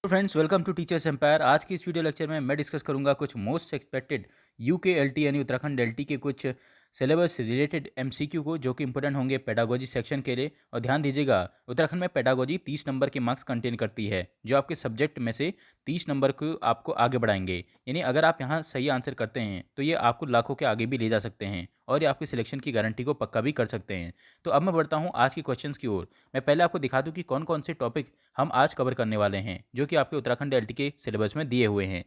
तो friends, welcome to teachers empire. आज की इस वीडियो लेक्चर में मैं डिस्कस करूंगा कुछ मोस्ट एक्सपेक्टेड यूके एलटी यानी उत्तराखंड एलटी के कुछ सिलेबस रिलेटेड एमसीक्यू को, जो कि इंपॉर्टेंट होंगे पेडागोजी सेक्शन के लिए। और ध्यान दीजिएगा, उत्तराखंड में पेडागोजी 30 नंबर के मार्क्स कंटेन करती है, जो आपके सब्जेक्ट में से 30 नंबर को आपको आगे बढ़ाएंगे। यानी अगर आप यहाँ सही आंसर करते हैं तो ये आपको लाखों के आगे भी ले जा सकते हैं और ये आपकी सिलेक्शन की गारंटी को पक्का भी कर सकते हैं। तो अब मैं बढ़ता हूँ आज के क्वेश्चंस की ओर। मैं पहले आपको दिखा दूँ कि कौन कौन से टॉपिक हम आज कवर करने वाले हैं, जो कि आपके उत्तराखंड एलटी के सिलेबस में दिए हुए हैं।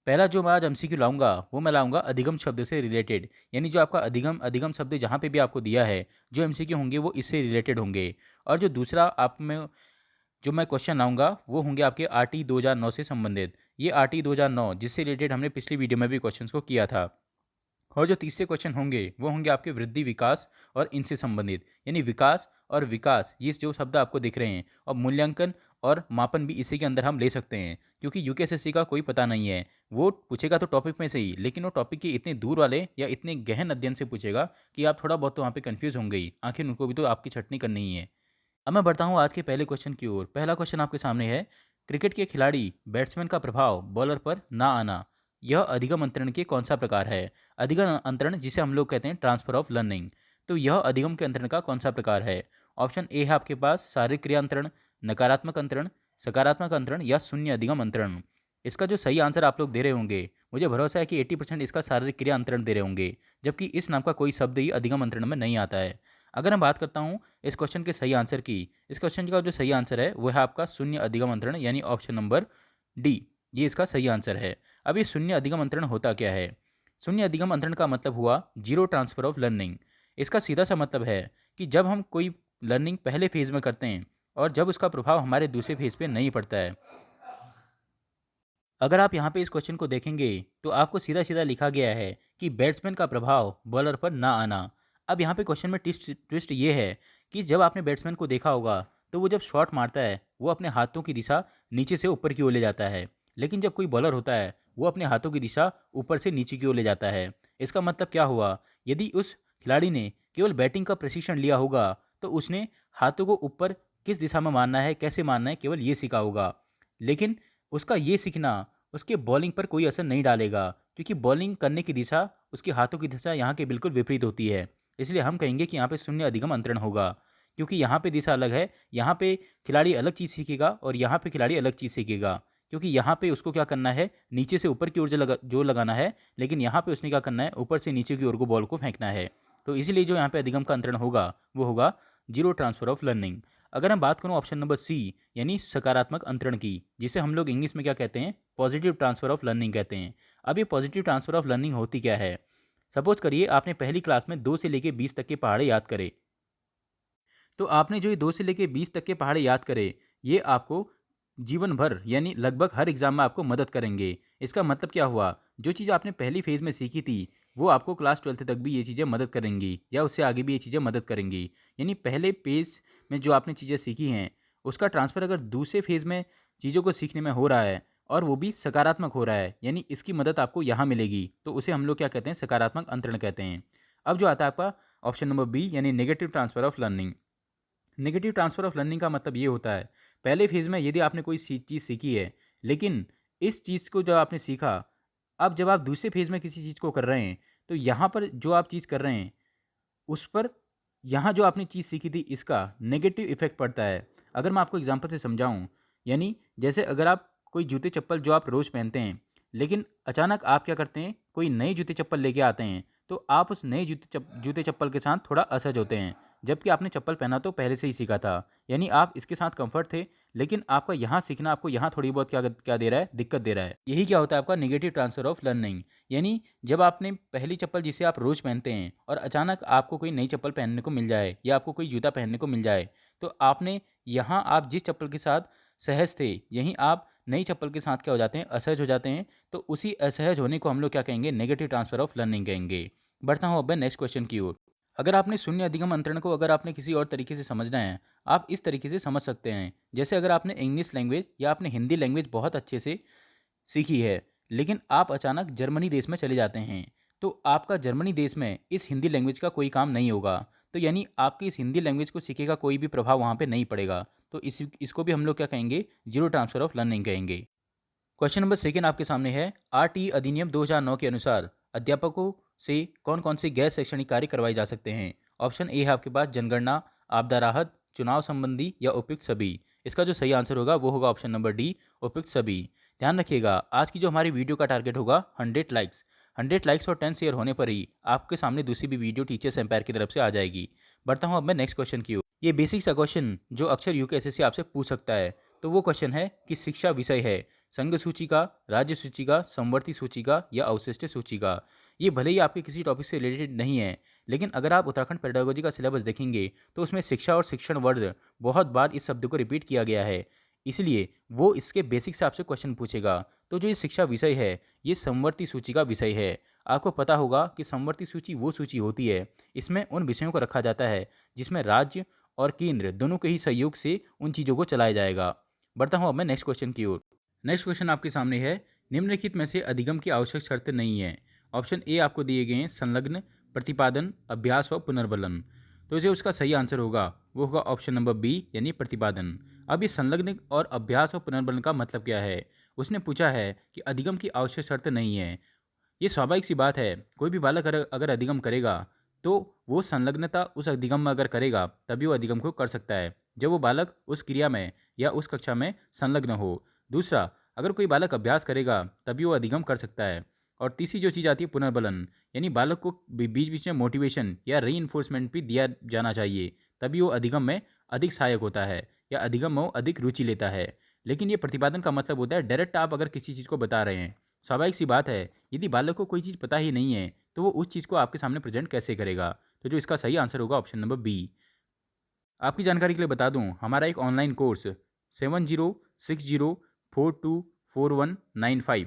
पहला जो मैं आज एमसीक्यू लाऊंगा वो मैं लाऊंगा अधिगम शब्द से रिलेटेड। यानी जो आपका अधिगम अधिगम शब्द जहाँ पे भी आपको दिया है, जो एमसीक्यू होंगे वो इससे रिलेटेड होंगे। और जो दूसरा आप में जो मैं क्वेश्चन लाऊंगा वो होंगे आपके आरटी 2009 से संबंधित। ये आरटी 2009 जिससे रिलेटेड हमने पिछली वीडियो में भी क्वेश्चंस को किया था। और जो तीसरे क्वेश्चन होंगे वो होंगे आपके वृद्धि विकास और इनसे संबंधित। यानी विकास और विकास, ये जो शब्द आपको दिख रहे हैं, और मूल्यांकन और मापन भी इसी के अंदर हम ले सकते हैं। क्योंकि यूकेएसएससी का कोई पता नहीं है, वो पूछेगा तो टॉपिक में से ही, लेकिन वो टॉपिक के इतने दूर वाले या इतने गहन अध्ययन से पूछेगा कि आप थोड़ा बहुत तो वहाँ पे कंफ्यूज होंगे ही। आखिर उनको भी तो आपकी छटनी करनी ही है। अब मैं बढ़ता हूँ आज के पहले क्वेश्चन की ओर। पहला क्वेश्चन आपके सामने है, क्रिकेट के खिलाड़ी बैट्समैन का प्रभाव बॉलर पर ना आना, यह अधिगम अंतरण के कौन सा प्रकार है? अधिगम अंतरण जिसे हम लोग कहते हैं ट्रांसफर ऑफ लर्निंग, तो यह अधिगम के अंतरण का कौन सा प्रकार है? ऑप्शन ए है आपके पास शारीरिक क्रिया अंतरण, नकारात्मक अंतरण, सकारात्मक अंतरण या शून्य अधिगम अंतरण। इसका जो सही आंसर आप लोग दे रहे होंगे, मुझे भरोसा है कि 80% इसका शारीरिक क्रिया अंतरण दे रहे होंगे, जबकि इस नाम का कोई शब्द ही अधिगम अंतरण में नहीं आता है। अगर मैं बात करता हूँ इस क्वेश्चन के सही आंसर की, इस क्वेश्चन का जो सही आंसर है वो है आपका शून्य अधिगम अंतरण, यानी ऑप्शन नंबर डी, ये इसका सही आंसर है। अब ये शून्य अधिगम अंतरण होता क्या है? शून्य अधिगम अंतरण का मतलब हुआ जीरो ट्रांसफर ऑफ लर्निंग। इसका सीधा सा मतलब है कि जब हम कोई लर्निंग पहले फेज में करते हैं और जब उसका प्रभाव हमारे दूसरे फेज पे नहीं पड़ता है। अगर आप यहाँ पे इस क्वेश्चन को देखेंगे तो आपको सीधा सीधा लिखा गया है कि बैट्समैन का प्रभाव बॉलर पर ना आना। अब यहाँ पे क्वेश्चन में ट्विस्ट ट्विस्ट ये है कि जब आपने बैट्समैन को देखा होगा तो वो जब शॉट मारता है वो अपने हाथों की दिशा नीचे से ऊपर की ओर ले जाता है, लेकिन जब कोई बॉलर होता है वो अपने हाथों की दिशा ऊपर से नीचे की ओर ले जाता है। इसका मतलब क्या हुआ? यदि उस खिलाड़ी ने केवल बैटिंग का प्रशिक्षण लिया होगा तो उसने हाथों को ऊपर किस दिशा में मारना है, कैसे मारना है, केवल ये सीखा होगा। लेकिन उसका ये सीखना उसके बॉलिंग पर कोई असर नहीं डालेगा, क्योंकि बॉलिंग करने की दिशा उसके हाथों की दिशा यहाँ के बिल्कुल विपरीत होती है। इसलिए हम कहेंगे कि यहाँ पे शून्य अधिगम अंतरण होगा, क्योंकि यहाँ पे दिशा अलग है। यहाँ पे खिलाड़ी अलग चीज़ सीखेगा और यहाँ पे खिलाड़ी अलग चीज़ सीखेगा। क्योंकि यहाँ पे उसको क्या करना है, नीचे से ऊपर की ओर जो लगाना है, लेकिन यहाँ पे उसने क्या करना है, ऊपर से नीचे की ओर को बॉल को फेंकना है। तो इसीलिए जो यहाँ पे अधिगम का अंतरण होगा वो होगा जीरो ट्रांसफर ऑफ लर्निंग। अगर मैं बात करूँ ऑप्शन नंबर सी, यानी सकारात्मक अंतरण की, जिसे हम लोग इंग्लिश में क्या कहते हैं, पॉजिटिव ट्रांसफर ऑफ लर्निंग कहते हैं। अब ये पॉजिटिव ट्रांसफर ऑफ लर्निंग होती क्या है? सपोज करिए आपने पहली क्लास में 2 से लेके 20 तक के पहाड़े याद करे। तो आपने जो ये 2 से लेके 20 तक के पहाड़े याद करे, ये आपको जीवन भर यानी लगभग हर एग्जाम में आपको मदद करेंगे। इसका मतलब क्या हुआ? जो चीज़ आपने पहली फेज़ में सीखी थी वो आपको क्लास 12th तक भी ये चीज़ें मदद करेंगी, या उससे आगे भी ये चीज़ें मदद करेंगी। यानी पहले पेज में जो आपने चीज़ें सीखी हैं उसका ट्रांसफ़र अगर दूसरे फेज़ में चीज़ों को सीखने में हो रहा है और वो भी सकारात्मक हो रहा है, यानी इसकी मदद आपको यहाँ मिलेगी, तो उसे हम लोग क्या कहते हैं, सकारात्मक अंतरण कहते हैं। अब जो आता है आपका ऑप्शन नंबर बी, यानी negative transfer of learning. Negative transfer of learning का मतलब ये होता है, पहले फेज़ में यदि आपने कोई चीज़ सीखी है, लेकिन इस चीज़ को जब आपने सीखा, अब जब आप दूसरे फेज़ में किसी चीज़ को कर रहे हैं, तो यहाँ पर जो आप चीज़ कर रहे हैं उस पर, यहाँ जो आपने चीज़ सीखी थी इसका नेगेटिव इफ़ेक्ट पड़ता है। अगर मैं आपको एग्जांपल से समझाऊँ, यानी जैसे अगर आप कोई जूते चप्पल जो आप रोज़ पहनते हैं, लेकिन अचानक आप क्या करते हैं, कोई नए जूते चप्पल लेके आते हैं, तो आप उस नए जूते चप्पल के साथ थोड़ा असहज होते हैं, जबकि आपने चप्पल पहना तो पहले से ही सीखा था। यानी आप इसके साथ कंफर्ट थे, लेकिन आपका यहाँ सीखना आपको यहाँ थोड़ी बहुत क्या क्या दे रहा है, दिक्कत दे रहा है। यही क्या होता है आपका नेगेटिव ट्रांसफ़र ऑफ लर्निंग। यानी जब आपने पहली चप्पल जिसे आप रोज़ पहनते हैं और अचानक आपको कोई नई चप्पल पहनने को मिल जाए या आपको कोई जूता पहनने को मिल जाए, तो आपने यहाँ आप जिस चप्पल के साथ सहज थे, यहीं आप नई चप्पल के साथ क्या हो जाते हैं, असहज हो जाते हैं। तो उसी असहज होने को हम लोग क्या कहेंगे, नेगेटिव ट्रांसफ़र ऑफ लर्निंग कहेंगे। बढ़ता हूँ अब मैं नेक्स्ट क्वेश्चन की ओर। अगर आपने शून्य अधिगम अंतरण को अगर आपने किसी और तरीके से समझना है, आप इस तरीके से समझ सकते हैं। जैसे अगर आपने इंग्लिश लैंग्वेज या आपने हिंदी लैंग्वेज बहुत अच्छे से सीखी है, लेकिन आप अचानक जर्मनी देश में चले जाते हैं, तो आपका जर्मनी देश में इस हिंदी लैंग्वेज का कोई काम नहीं होगा। तो यानी आपकी इस हिंदी लैंग्वेज को सीखे का कोई भी प्रभाव वहाँ पे नहीं पड़ेगा। तो इसको भी हम लोग क्या कहेंगे, जीरो ट्रांसफ़र ऑफ लर्निंग कहेंगे। क्वेश्चन नंबर सेकंड आपके सामने है, आरटी अधिनियम 2009 के अनुसार अध्यापकों से कौन कौन से गैर शैक्षणिक कार्य करवाए जा सकते हैं। ऑप्शन ए है आपके पास जनगणना, आपदा राहत, चुनाव संबंधी या उपयुक्त सभी। इसका जो सही आंसर होगा वो होगा ऑप्शन नंबर डी, उपयुक्त सभी। ध्यान रखिएगा, आज की जो हमारी वीडियो का टारगेट होगा 100 लाइक्स। 100 लाइक्स और 10 शेयर होने पर ही आपके सामने दूसरी भी वीडियो टीचर्स एम्पायर की तरफ से आ जाएगी। बढ़ता हूँ अब मैं नेक्स्ट क्वेश्चन की ओर। ये बेसिक सा क्वेश्चन जो अक्सर यूकेएसएससी आपसे पूछ सकता है। तो वो क्वेश्चन है कि शिक्षा विषय है संघ सूचिका, राज्य सूचिका, समवर्ती सूचिका या अवशिष्ट सूचिका। ये भले ही आपके किसी टॉपिक से रिलेटेड नहीं है, लेकिन अगर आप उत्तराखंड पेडागोजी का सिलेबस देखेंगे तो उसमें शिक्षा और शिक्षण वर्ग बहुत बार इस शब्द को रिपीट किया गया है। इसलिए वो इसके बेसिक से आपसे क्वेश्चन पूछेगा। तो जो ये शिक्षा विषय है ये समवर्ती सूची का विषय है। आपको पता होगा कि समवर्ती सूची वो सूची होती है, इसमें उन विषयों को रखा जाता है जिसमें राज्य और केंद्र दोनों के ही सहयोग से उन चीज़ों को चलाया जाएगा। बढ़ता हूँ अब मैं नेक्स्ट क्वेश्चन की ओर। नेक्स्ट क्वेश्चन आपके सामने है, निम्नलिखित में से अधिगम की आवश्यक शर्त नहीं है। ऑप्शन ए आपको दिए गए हैं संलग्न, प्रतिपादन, अभ्यास और पुनर्बलन। तो जो उसका सही आंसर होगा वो होगा ऑप्शन नंबर बी यानी प्रतिपादन। अब ये संलग्न और अभ्यास और पुनर्बलन का मतलब क्या है। उसने पूछा है कि अधिगम की आवश्यक शर्त नहीं है। ये स्वाभाविक सी बात है, कोई भी बालक अगर अधिगम करेगा तो वो संलग्नता उस अधिगम में अगर करेगा तभी वो अधिगम को कर सकता है, जब वो बालक उस क्रिया में या उस कक्षा में संलग्न हो। दूसरा, अगर कोई बालक अभ्यास करेगा तभी वो अधिगम कर सकता है। और तीसरी जो चीज़ आती है पुनर्बलन, यानी बालक को बीच बीच में मोटिवेशन या री भी दिया जाना चाहिए, तभी वो अधिगम में अधिक सहायक होता है या अधिगम में वो अधिक रुचि लेता है। लेकिन ये प्रतिपादन का मतलब होता है डायरेक्ट आप अगर किसी चीज़ को बता रहे हैं। स्वाभाविक सी बात है, यदि बालक को कोई चीज़ पता ही नहीं है तो वो उस चीज़ को आपके सामने प्रेजेंट कैसे करेगा। तो जो इसका सही आंसर होगा ऑप्शन नंबर बी। आपकी जानकारी के लिए बता दूं, हमारा एक ऑनलाइन कोर्स 7060424195,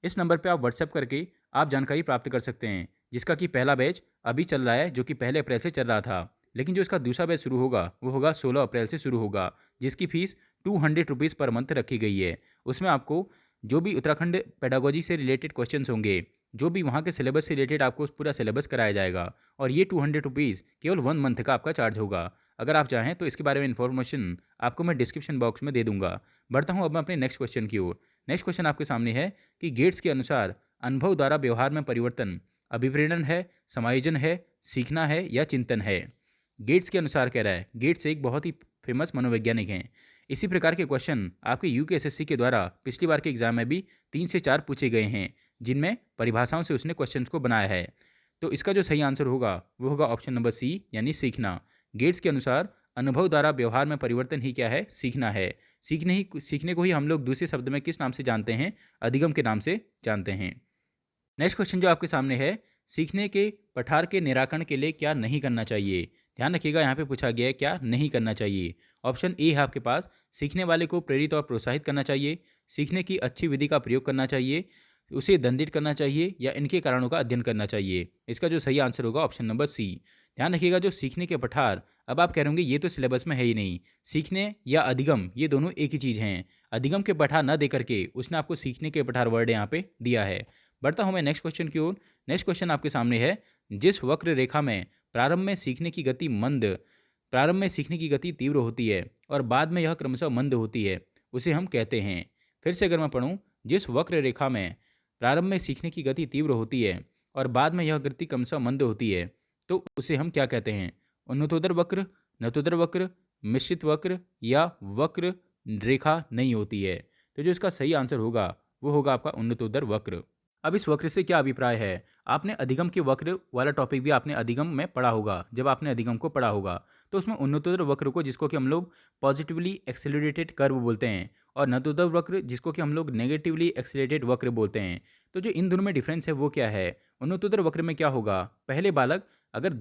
इस नंबर पे आप व्हाट्सएप करके आप जानकारी प्राप्त कर सकते हैं, जिसका कि पहला बैच अभी चल रहा है जो कि पहले अप्रैल से चल रहा था। लेकिन जो इसका दूसरा बैच शुरू होगा वो होगा 16 अप्रैल से शुरू होगा, जिसकी फ़ीस 200 रुपीज़ पर मंथ रखी गई है। उसमें आपको जो भी उत्तराखंड पेडागोजी से रिलेटेड क्वेश्चंस होंगे, जो भी वहाँ के सिलेबस से रिलेटेड आपको पूरा सिलेबस कराया जाएगा। और ये 200 रुपीज़ केवल 1 मंथ का आपका चार्ज होगा। अगर आप चाहें तो इसके बारे में इन्फॉर्मेशन आपको मैं डिस्क्रिप्शन बॉक्स में दे दूंगा। बढ़ता हूँ अब मैं अपने नेक्स्ट क्वेश्चन की ओर। नेक्स्ट क्वेश्चन आपके सामने है कि गेट्स के अनुसार अनुभव द्वारा व्यवहार में परिवर्तन अभिप्रेरण है, समायोजन है, सीखना है या चिंतन है। गेट्स के अनुसार कह रहा है। गेट्स एक बहुत ही फेमस मनोवैज्ञानिक हैं। इसी प्रकार के क्वेश्चन आपके यूकेएसएससी के द्वारा पिछली बार के एग्जाम में भी 3 से 4 पूछे गए हैं, जिनमें परिभाषाओं से उसने क्वेश्चंस को बनाया है। तो इसका जो सही आंसर होगा वो होगा ऑप्शन नंबर सी यानी सीखना। गेट्स के अनुसार अनुभव द्वारा व्यवहार में परिवर्तन ही क्या है, सीखना है। सीखने को ही हम लोग दूसरे शब्द में किस नाम से जानते हैं, अधिगम के नाम से जानते हैं। नेक्स्ट क्वेश्चन जो आपके सामने है, सीखने के पठार के निराकरण के लिए क्या नहीं करना चाहिए। ध्यान रखिएगा, यहाँ पे पूछा गया है क्या नहीं करना चाहिए। ऑप्शन ए है आपके पास, सीखने वाले को प्रेरित और प्रोत्साहित करना चाहिए, सीखने की अच्छी विधि का प्रयोग करना चाहिए, उसे दंडित करना चाहिए या इनके कारणों का अध्ययन करना चाहिए। इसका जो सही आंसर होगा ऑप्शन नंबर सी। ध्यान रखिएगा, जो सीखने के पठार, अब आप कह रहे होंगे ये तो सिलेबस में है ही नहीं। सीखने या अधिगम ये दोनों एक ही चीज़ हैं। अधिगम के पठार न दे करके उसने आपको सीखने के पठार वर्ड यहाँ पे दिया है। बढ़ता हूँ मैं नेक्स्ट क्वेश्चन की ओर। नेक्स्ट क्वेश्चन आपके सामने है, जिस वक्र रेखा में प्रारंभ में सीखने की गति मंद, प्रारंभ में सीखने की गति तीव्र होती है और बाद में यह क्रमशः मंद होती है, उसे हम कहते हैं। फिर से अगर मैं पढ़ूँ, जिस वक्र रेखा में प्रारंभ में सीखने की गति तीव्र होती है और बाद में यह गति क्रमशः मंद होती है, तो उसे हम क्या कहते हैं। उन्नतोदर वक्र, नतोदर वक्र, मिश्रित वक्र या वक्र रेखा नहीं होती है। तो जो इसका सही आंसर होगा वो होगा आपका उन्नतोदर वक्र। अब इस वक्र से क्या अभिप्राय है। आपने अधिगम के वक्र वाला टॉपिक भी आपने अधिगम में पढ़ा होगा। जब आपने अधिगम को पढ़ा होगा तो उसमें उन्नतोदर वक्र को, जिसको कि हम लोग पॉजिटिवली एक्सेलरेटेड कर्व बोलते हैं, और नतोदर वक्र जिसको कि हम लोग नेगेटिवली एक्सेलरेटेड वक्र बोलते हैं। तो जो इन दोनों में डिफरेंस है वो क्या है। उन्नतोदर वक्र में क्या होगा, पहले बालक अगर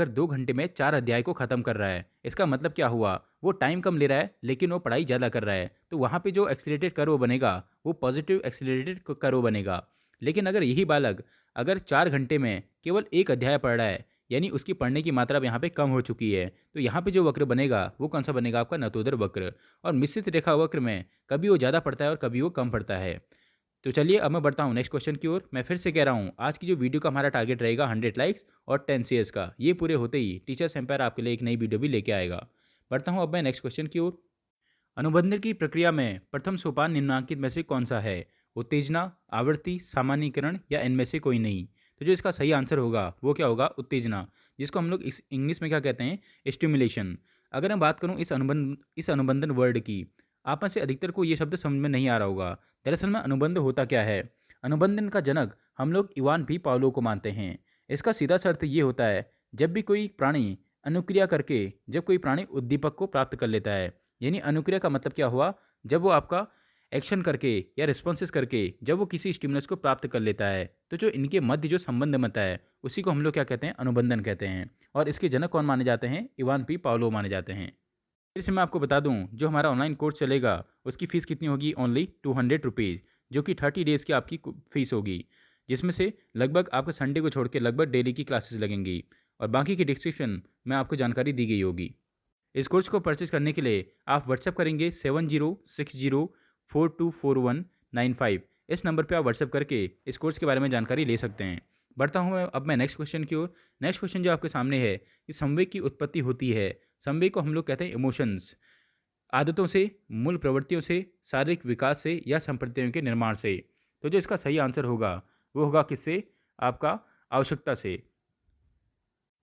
2 घंटे में 4 अध्याय को ख़त्म कर रहा है, इसका मतलब क्या हुआ, वो टाइम कम ले रहा है लेकिन वो पढ़ाई ज़्यादा कर रहा है। तो वहाँ पे जो एक्सीलरेटेड कर्व बनेगा वो पॉजिटिव एक्सीलरेटेड कर्व बनेगा। लेकिन अगर यही बालक अगर 4 घंटे में केवल 1 अध्याय पढ़ रहा है, यानी उसकी पढ़ने की मात्रा अब यहाँ पे कम हो चुकी है, तो यहाँ पे जो वक्र बनेगा वो कौन सा बनेगा, आपका नतोदर वक्र। और मिश्रित रेखा वक्र में कभी वो ज़्यादा पढ़ता है और कभी वो कम पढ़ता है। तो चलिए अब मैं बढ़ता हूँ नेक्स्ट क्वेश्चन की ओर। मैं फिर से कह रहा हूँ, आज की जो वीडियो का हमारा टारगेट रहेगा 100 लाइक्स और 10 शेयर्स का। ये पूरे होते ही टीचर्स एम्पायर आपके लिए एक नई वीडियो भी लेके आएगा। बढ़ता हूँ अब मैं नेक्स्ट क्वेश्चन की ओर। अनुबंध की प्रक्रिया में प्रथम सोपान निम्नलिखित में से कौन सा है? उत्तेजना, आवृत्ति, सामान्यीकरण या इनमें से कोई नहीं? तो जो इसका सही आंसर होगा वो क्या होगा? उत्तेजना, जिसको हम लोग इस इंग्लिश में क्या कहते हैं? स्टिमुलेशन। अगर मैं बात करूं इस अनुबंधन वर्ड की, आप में से अधिकतर को ये शब्द समझ में नहीं आ रहा होगा। दरअसल में अनुबंध होता क्या है? अनुबंधन का जनक हम लोग इवान भी पावलो को मानते हैं। इसका सीधा सा अर्थ ये होता है, जब भी कोई प्राणी अनुक्रिया करके, जब कोई प्राणी उद्दीपक को प्राप्त कर लेता है, यानी अनुक्रिया का मतलब क्या हुआ? जब वो आपका एक्शन करके या रिस्पॉन्सेस करके जब वो किसी स्टिमुलस को प्राप्त कर लेता है, तो जो इनके मध्य जो संबंध बनता है उसी को हम लोग क्या कहते हैं? अनुबंधन कहते हैं। और इसके जनक कौन माने जाते हैं? इवान पी पावलो माने जाते हैं। फिर से मैं आपको बता दूं, जो हमारा ऑनलाइन कोर्स चलेगा उसकी फ़ीस कितनी होगी? ओनली 200 रुपीज़, जो कि 30 डेज़ की आपकी फ़ीस होगी, जिसमें से लगभग आपको संडे को छोड़ के लगभग डेली की क्लासेस लगेंगी, और बाकी की डिस्क्रिप्शन में आपको जानकारी दी गई होगी। इस कोर्स को परचेज करने के लिए आप व्हाट्सएप करेंगे 7060424195। इस नंबर पे आप व्हाट्सएप करके इस कोर्स के बारे में जानकारी ले सकते हैं। बढ़ता हूँ अब मैं नेक्स्ट क्वेश्चन की ओर। नेक्स्ट क्वेश्चन जो आपके सामने है कि संवेग की उत्पत्ति होती है। संवेग को हम लोग कहते हैं इमोशंस, आदतों से, मूल प्रवृत्तियों से, शारीरिक विकास से या संप्रदायों के निर्माण से। तो जो इसका सही आंसर होगा वो होगा किससे? आपका आवश्यकता से।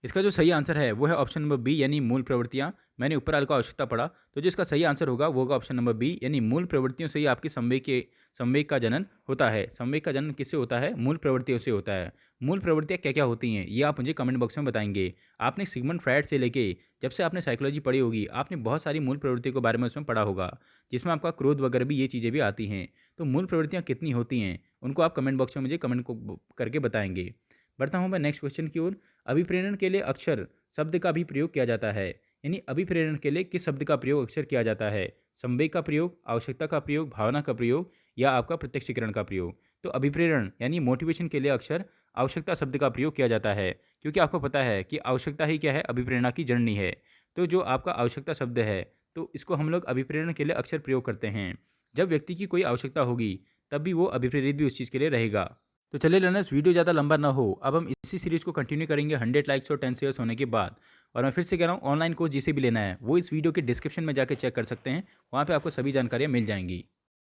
इसका जो सही आंसर है वो है ऑप्शन नंबर बी, यानी मूल प्रवृत्तियाँ। मैंने ऊपर वाले को आवश्यकता पढ़ा, तो जो इसका सही आंसर होगा वो होगा ऑप्शन नंबर बी, यानी मूल प्रवृत्तियों से ही आपकी संवेग का जनन होता है। संवेग का जनन किससे होता है? मूल प्रवृत्तियों से होता है। मूल प्रवृत्तियाँ क्या क्या होती हैं ये आप मुझे कमेंट बॉक्स में बताएंगे। आपने सिगमंड फ्रायड से लेके, जब से आपने साइकोलॉजी पढ़ी होगी, आपने बहुत सारी मूल प्रवृत्तियों के बारे में उसमें पढ़ा होगा, जिसमें आपका क्रोध वगैरह भी, ये चीज़ें भी आती हैं। तो मूल प्रवृत्तियाँ कितनी होती हैं उनको आप कमेंट बॉक्स में मुझे कमेंट को करके बताएंगे। बढ़ता हूँ मैं नेक्स्ट क्वेश्चन की ओर। अभिप्रेरण के लिए अक्षर शब्द का भी प्रयोग किया जाता है, यानी अभिप्रेरण के लिए किस शब्द का प्रयोग अक्सर किया जाता है? संवेग का प्रयोग, आवश्यकता का प्रयोग, भावना का प्रयोग या आपका प्रत्यक्षीकरण का प्रयोग? तो अभिप्रेरण यानी मोटिवेशन के लिए अक्सर आवश्यकता शब्द का प्रयोग किया जाता है, क्योंकि आपको पता है कि आवश्यकता ही क्या है? अभिप्रेरणा की जननी है। तो जो आपका आवश्यकता शब्द है, तो इसको हम लोग अभिप्रेरण के लिए अक्सर प्रयोग करते हैं। जब व्यक्ति की कोई आवश्यकता होगी तब भी वो अभिप्रेरित भी उस चीज़ के लिए रहेगा। तो चलिए लर्नर्स, वीडियो ज़्यादा लंबा ना हो, अब हम इसी सीरीज़ को कंटिन्यू करेंगे 100 लाइक्स और 10 शेयर्स होने के बाद। और मैं फिर से कह रहा हूँ, ऑनलाइन कोर्स जिसे भी लेना है वो इस वीडियो के डिस्क्रिप्शन में जाकर चेक कर सकते हैं, वहाँ पे आपको सभी जानकारियाँ मिल जाएंगी।